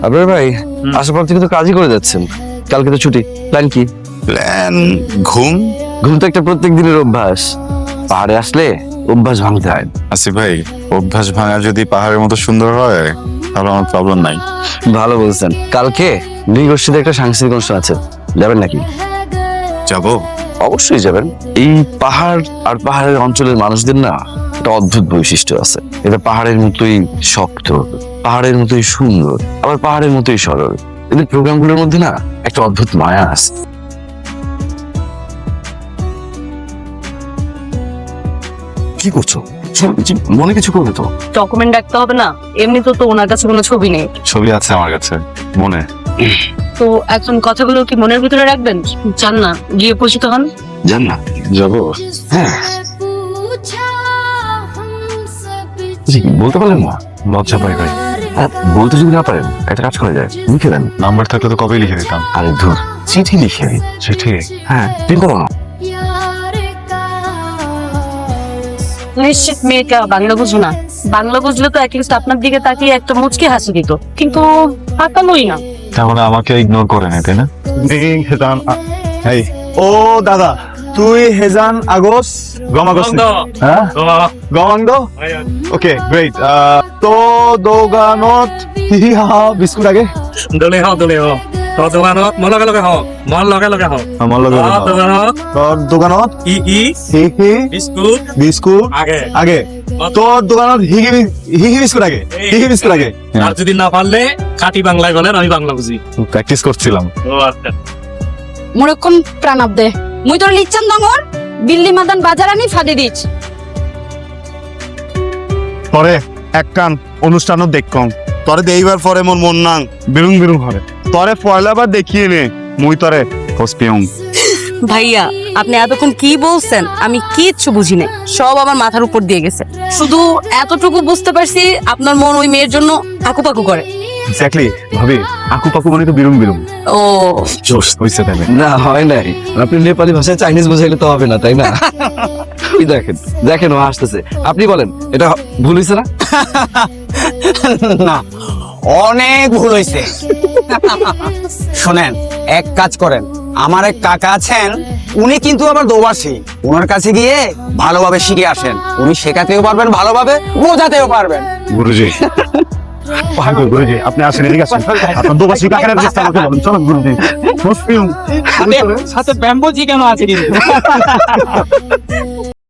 আপনার ভাই আসার পর থেকে তো কাজই করে যাচ্ছেন, কালকে তো ছুটি, প্ল্যান কি? প্ল্যান ঘুম। ঘুম তো একটা প্রত্যেক দিনের অভ্যাস, পাহাড়ে আসলে অভ্যাস ভাঙতে হয়। আসিফ ভাই, অভ্যাস ভাঙা যদি পাহাড়ের মতো সুন্দর হয় তাহলে আমার প্রবলেম নাই। ভালো বলছেন। কালকে নৃগোষ্ঠীতে একটা সাংস্কৃতিক অনুষ্ঠান আছে, যাবেন নাকি? যাবো। অবশ্যই যাবেন। এই পাহাড় আর পাহাড়ের অঞ্চলের মানুষদের না একটা অদ্ভুত বৈশিষ্ট্য আছে। এটা পাহাড়ের মতোই শক্ত, পাহাড়ের মতোই সুন্দর, আবার পাহাড়ের মতোই সরল। এদের প্রোগ্রামগুলোর মধ্যে না একটা অদ্ভুত মায়া আছে। কি করছো? মনে কিছু করবে তো? ডকুমেন্ট রাখতে হবে না? এমনি তো ওনার কাছে কোনো ছবি নেই। ছবি আছে আমার কাছে মনে। তো এখন কথাগুলো কি মনের ভিতরে রাখবেন? চান না গিয়ে পরিচিত হন? জান না, যাবো। হ্যাঁ বলতে পারলেন না? লজ্জা পাই ভাই। বলতে যদি না পারেন একটা কাজ করে যায়, লিখে দেন। নাম্বার থাকলে তো কবে লিখে দিতাম। আরে ধুর, চিঠি লিখে দিন। চিঠি? হ্যাঁ, প্রিন্ট করো না। নিশ্চিত মেয়েটা বাংলা বুঝো না। বাংলা বুঝলে তো অ্যাটলিস্ট আপনার দিকে তাকিয়ে একটা মুচকি হাসি দিত, কিন্তু তাকানোই না। তার মানে আমাকে ইগনোর করে নেই, তাই না? এই ও দাদা, তুই হেজান আগস গমাগস হ্যাঁ গমাংদ ওকে গ্রেট তো দোকানত হিহা বিস্কুট আগে দলে হ তোর দোকানত মন লগে লগে হ আমার লগে তোর দোকানত ই হি হি বিস্কুট বিস্কুট আগে আগে তোর দোকানত হিহি বিস্কুট আগে হিহি বিস্কুট আগে আর যদি না পারলে খাঁটি বাংলায় বলেন, আমি বাংলা বুঝি। প্র্যাকটিস করছিলাম। ও আচ্ছা। মোরক্ষণ প্রাণাব দে মুই তোর লিচ্ছান দঙর দিল্লি মাদান বাজার আমি ফাদে দিছ পরে এক কান অনুষ্ঠানও দেখকম তরে দেইবার পরে মোর মন নাং বিরুং বিরুং হরে তরে পয়লাবার দেখিয়ে নে মুই তরে হসপিয়ং। ভাইয়া আপনি এতক্ষণ কি বলছেন আমি কিচ্ছু বুঝি নাই, সব আমার মাথার উপর দিয়ে গেছে। শুধু এতটুকু বুঝতে পারছি আপনার মন ওই মেয়ের জন্য আকুপাকু করে। এক্স্যাক্টলি ভাবি, আকু পাকু মানে তো বিরুং বিরুং। ও জোশ হইছে তাহলে। না হয় নাই, আপনি নেপালি ভাষায় চাইনিজ বোঝাইলে তো হবে না, তাই না? ওই দেখেন দেখেন ও আসতেছে। আপনি বলেন এটা ভুল হয়েছে না? না, অনেক ভুল হয়েছে। শোনেন, এক কাজ করেন, আমার এক কাকা আছেন, উনি কিন্তু আবার দোবাসী। ওনার কাছে গিয়ে ভালোভাবে শিখে আসেন, উনি শেখাতেও পারবেন ভালোভাবে, বোঝাতেও পারবেন। গুরুজি গুরুজি আপনি আসেন, এদিকে আসেন। আপনার দোবাসী কাকের চেষ্টা আমাকে বলুন। চলো গুরুজি হসপিয়ং। সাথে ব্যাম্বো জি কেন আছে?